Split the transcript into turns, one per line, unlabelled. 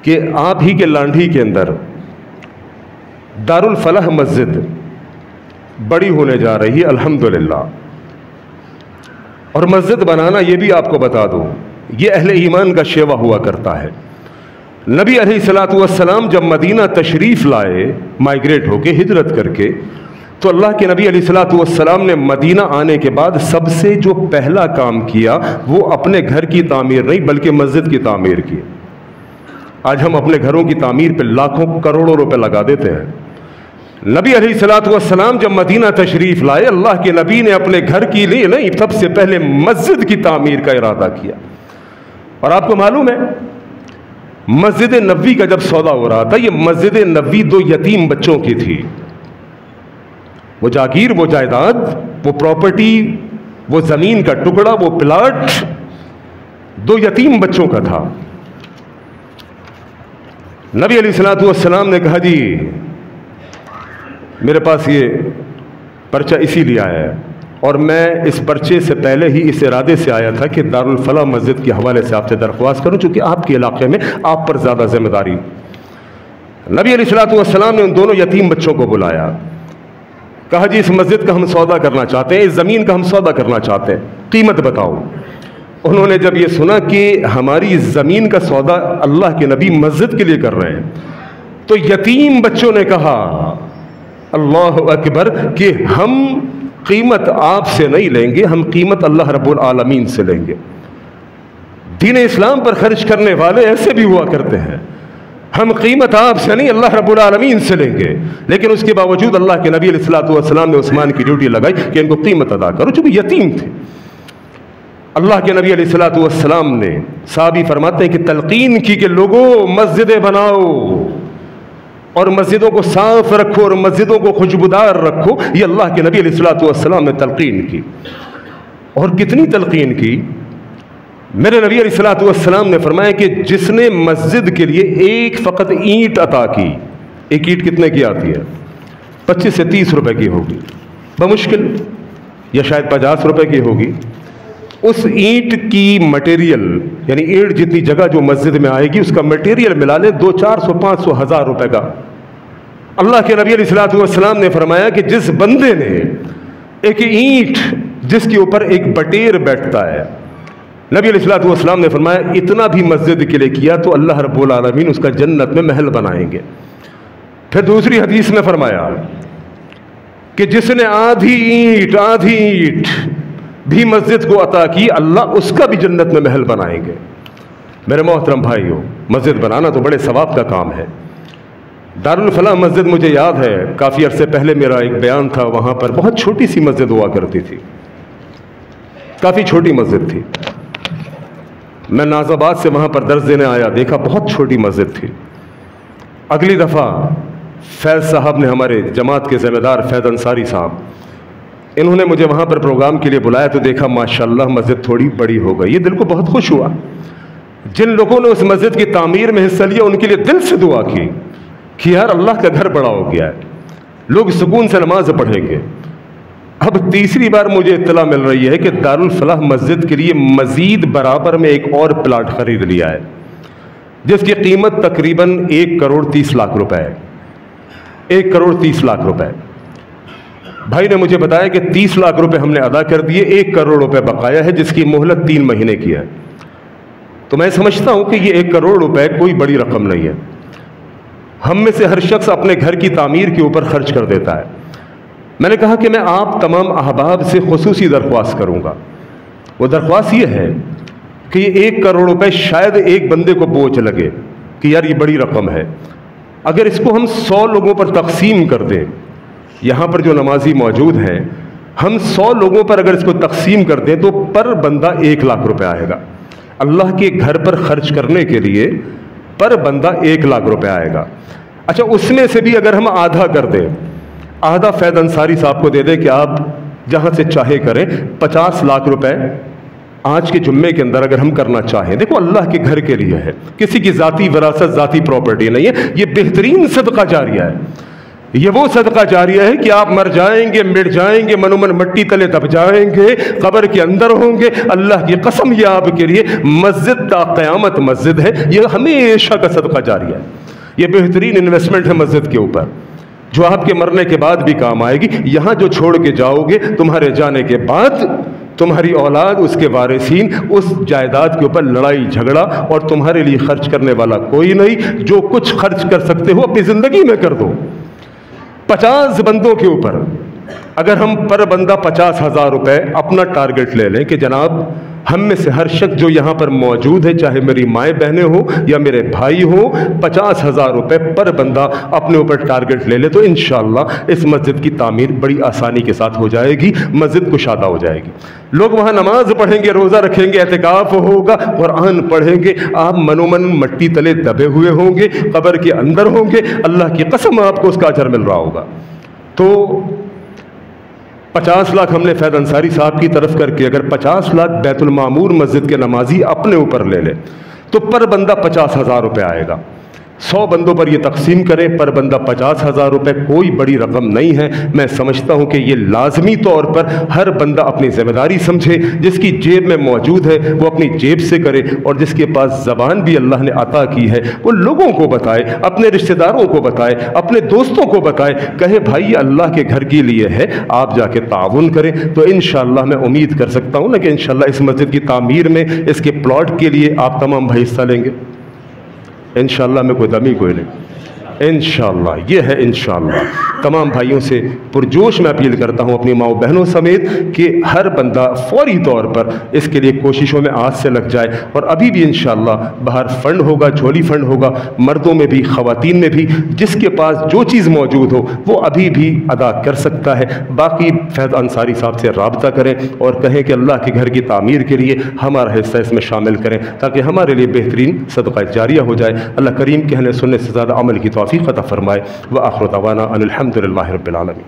کہ آپ ہی کے لانڈھی کے اندر دارالفلاح مسجد بڑی ہونے جا رہی ہے الحمدللہ. اور مسجد بنانا، یہ بھی آپ کو بتا دوں، یہ اہل ایمان کا شیوا ہوا کرتا ہے. نبی علیہ الصلوۃ والسلام جب مدینہ تشریف لائے مائیگریٹ ہو کے، ہجرت کر کے، تو اللہ کے نبی علیہ الصلوۃ والسلام نے مدینہ آنے کے بعد سب سے جو پہلا کام کیا وہ اپنے گھر کی تعمیر نہیں بلکہ مسجد کی تعمیر کی. آج ہم اپنے گھروں کی تعمیر پہ لاکھوں کروڑوں روپے لگا دیتے ہیں. نبی علیہ الصلوۃ والسلام جب مدینہ تشریف لائے، اللہ کے نبی نے اپنے گھر کے لیے نہیں، سب سے پہلے مسجد کی تعمیر کا ارادہ کیا. اور آپ کو معلوم ہے مسجد نبوی کا جب سودا ہو رہا تھا، یہ مسجد نبوی 2 یتیم بچوں کی تھی. وہ جاگیر، وہ جائیداد، وہ پراپرٹی، وہ زمین کا ٹکڑا، وہ پلاٹ 2 یتیم بچوں کا تھا. نبی علیہ الصلوۃ والسلام نے کہا جی میرے پاس یہ پرچہ اسی لیے آیا ہے، اور میں اس پرچے سے پہلے ہی اس ارادے سے آیا تھا کہ دارالفلاح مسجد کے حوالے سے آپ سے درخواست کروں، چونکہ آپ کے علاقے میں آپ پر زیادہ ذمہ داری. نبی علیہ الصلوۃ والسلام نے ان دونوں یتیم بچوں کو بلایا، کہا جی اس مسجد کا ہم سودا کرنا چاہتے ہیں، اس زمین کا ہم سودا کرنا چاہتے ہیں، قیمت بتاؤ. انہوں نے جب یہ سنا کہ ہماری زمین کا سودا اللہ کے نبی مسجد کے لیے کر رہے ہیں، تو یتیم بچوں نے کہا اللہ اکبر کہ ہم قیمت آپ سے نہیں لیں گے، ہم قیمت اللہ رب العالمین سے لیں گے. دین اسلام پر خرچ کرنے والے ایسے بھی ہوا کرتے ہیں، ہم قیمت آپ سے نہیں اللہ رب العالمین سے لیں گے. لیکن اس کے باوجود اللہ کے نبی علیہ الصلوۃ والسلام نے عثمان کی ڈیوٹی لگائی کہ ان کو قیمت ادا کرو، چونکہ یتیم تھے. اللہ کے نبی علیہ الصلوۃ والسلام نے، صحابی فرماتے ہیں کہ تلقین کی کہ لوگوں مسجدیں بناؤ اور مسجدوں کو صاف رکھو اور مسجدوں کو خوشبودار رکھو. یہ اللہ کے نبی علیہ الصلوۃ والسلام نے تلقین کی. اور کتنی تلقین کی؟ میرے نبی علیہ الصلوۃ والسلام نے فرمایا کہ جس نے مسجد کے لیے ایک فقط اینٹ عطا کی، ایک اینٹ کتنے کی آتی ہے؟ 25 سے 30 روپے کی ہوگی بمشکل، یا شاید 50 روپے کی ہوگی. اس اینٹ کی مٹیریل، یعنی اینٹ جتنی جگہ جو مسجد میں آئے گی اس کا مٹیریل ملا لیں 200 400 500 1000 روپے کا. اللہ کے نبی علیہ الصلوۃ والسلام نے فرمایا کہ جس بندے نے ایک اینٹ جس کے اوپر ایک بٹیر بیٹھتا ہے، نبی علیہ الصلوۃ والسلام نے فرمایا اتنا بھی مسجد کے لیے کیا تو اللہ رب العالمین اس کا جنت میں محل بنائیں گے. پھر دوسری حدیث میں فرمایا کہ جس نے آدھی اینٹ بھی مسجد کو عطا کی، اللہ اس کا بھی جنت میں محل بنائیں گے. میرے محترم بھائیو، مسجد بنانا تو بڑے ثواب کا کام ہے. دارالفلاح مسجد مجھے یاد ہے کافی عرصے پہلے میرا ایک بیان تھا، وہاں پر بہت چھوٹی سی مسجد ہوا کرتی تھی، کافی چھوٹی مسجد تھی. میں ناز آباد سے وہاں پر درس دینے آیا، دیکھا بہت چھوٹی مسجد تھی. اگلی دفعہ فیض صاحب نے، ہمارے جماعت کے ذمہ دار فیض انصاری صاحب، انہوں نے مجھے وہاں پر پروگرام کے لیے بلایا تو دیکھا ماشاءاللہ مسجد تھوڑی بڑی ہو گئی. یہ دل کو بہت خوش ہوا. جن لوگوں نے اس مسجد کی تعمیر میں حصہ لیا ان کے لیے دل سے دعا کی کہ یار اللہ کا گھر بڑا ہو گیا ہے، لوگ سکون سے نماز پڑھیں گے. اب تیسری بار مجھے اطلاع مل رہی ہے کہ دارالفلاح مسجد کے لیے مزید برابر میں ایک اور پلاٹ خرید لیا ہے جس کی قیمت تقریباً 1,30,00,000 روپے ہے. 1,30,00,000 روپے. بھائی نے مجھے بتایا کہ 30 لاکھ روپے ہم نے ادا کر دیے، 1 کروڑ روپے بقایا ہے جس کی مہلت 3 مہینے کی ہے. تو میں سمجھتا ہوں کہ یہ 1 کروڑ روپے کوئی بڑی رقم نہیں ہے. ہم میں سے ہر شخص اپنے گھر کی تعمیر کے اوپر خرچ کر دیتا ہے. میں نے کہا کہ میں آپ تمام احباب سے خصوصی درخواست کروں گا. وہ درخواست یہ ہے کہ یہ 1 کروڑ روپے شاید ایک بندے کو بوجھ لگے کہ یار یہ بڑی رقم ہے. اگر اس کو ہم 100 لوگوں پر تقسیم کر دیں، یہاں پر جو نمازی موجود ہیں، ہم 100 لوگوں پر اگر اس کو تقسیم کر دیں تو پر بندہ 1 لاکھ روپے آئے گا. اللہ کے گھر پر خرچ کرنے کے لیے پر بندہ 1 لاکھ روپے آئے گا. اچھا، اس میں سے بھی اگر ہم آدھا کر دیں، آدھا فیض انصاری صاحب کو دے دیں کہ آپ جہاں سے چاہے کریں، 50 لاکھ روپے آج کے جمعے کے اندر اگر ہم کرنا چاہیں. دیکھو اللہ کے گھر کے لیے ہے، کسی کی ذاتی وراثت، ذاتی پراپرٹی نہیں ہے، یہ بہترین صدقہ جاریہ ہے. یہ وہ صدقہ جاریہ ہے کہ آپ مر جائیں گے، مٹ جائیں گے، منومن مٹی تلے دب جائیں گے، قبر کے اندر ہوں گے، اللہ کی قسم یہ آپ کے لیے مسجد تا قیامت مسجد ہے، یہ ہمیشہ کا صدقہ جاریہ ہے، یہ بہترین انویسٹمنٹ ہے مسجد کے اوپر، جو آپ کے مرنے کے بعد بھی کام آئے گی۔ یہاں جو چھوڑ کے جاؤ گے، تمہارے جانے کے بعد تمہاری اولاد، اس کے وارثین اس جائیداد کے اوپر لڑائی جھگڑا، اور تمہارے لیے خرچ کرنے والا کوئی نہیں۔ جو کچھ خرچ کر سکتے ہو اپنی زندگی میں کر دو۔ 50 بندوں کے اوپر اگر ہم پر بندہ 50,000 روپے اپنا ٹارگٹ لے لیں کہ جناب ہم میں سے ہر شخص جو یہاں پر موجود ہے، چاہے میری مائیں بہنیں ہوں یا میرے بھائی ہوں، 50,000 روپے پر بندہ اپنے اوپر ٹارگٹ لے لے تو انشاءاللہ اس مسجد کی تعمیر بڑی آسانی کے ساتھ ہو جائے گی، مسجد کشادہ ہو جائے گی۔ لوگ وہاں نماز پڑھیں گے، روزہ رکھیں گے، اعتکاف ہوگا، قرآن پڑھیں گے، آپ منومن مٹی تلے دبے ہوئے ہوں گے، قبر کے اندر ہوں گے، اللہ کی قسم آپ کو اس کا اجر مل رہا ہوگا۔ تو 50 لاکھ ہم نے فیض انصاری صاحب کی طرف کر کے اگر 50 لاکھ بیت المعمور مسجد کے نمازی اپنے اوپر لے لے تو پر بندہ 50,000 روپے آئے گا۔ 100 بندوں پر یہ تقسیم کریں، پر بندہ 50,000 روپے کوئی بڑی رقم نہیں ہے۔ میں سمجھتا ہوں کہ یہ لازمی طور پر ہر بندہ اپنی ذمہ داری سمجھے، جس کی جیب میں موجود ہے وہ اپنی جیب سے کرے، اور جس کے پاس زبان بھی اللہ نے عطا کی ہے وہ لوگوں کو بتائے، اپنے رشتہ داروں کو بتائے، اپنے دوستوں کو بتائے، کہے بھائی یہ اللہ کے گھر کے لیے ہے، آپ جا کے تعاون کریں۔ تو انشاءاللہ میں امید کر سکتا ہوں نا کہ انشاءاللہ اس مسجد کی تعمیر میں، اس کے پلاٹ کے لیے آپ تمام بھائی حصہ لیں گے انشاءاللہ، میں کوئی دمی کوئی نہیں، انشاءاللہ یہ ہے انشاءاللہ۔ تمام بھائیوں سے پرجوش میں اپیل کرتا ہوں اپنی ماؤں بہنوں سمیت کہ ہر بندہ فوری طور پر اس کے لیے کوششوں میں آج سے لگ جائے، اور ابھی بھی انشاءاللہ باہر فنڈ ہوگا، جھولی فنڈ ہوگا، مردوں میں بھی خواتین میں بھی، جس کے پاس جو چیز موجود ہو وہ ابھی بھی ادا کر سکتا ہے۔ باقی فیض انصاری صاحب سے رابطہ کریں اور کہیں کہ اللہ کے گھر کی تعمیر کے لیے ہمارا حصہ اس میں شامل کریں تاکہ ہمارے لیے بہترین صدقہ جاریہ ہو جائے۔ اللہ کریم کہنے سننے سے زیادہ عمل کی توفیق عطا فرمائے۔ وآخر دعوانا ان الحمد للہ رب العالمین۔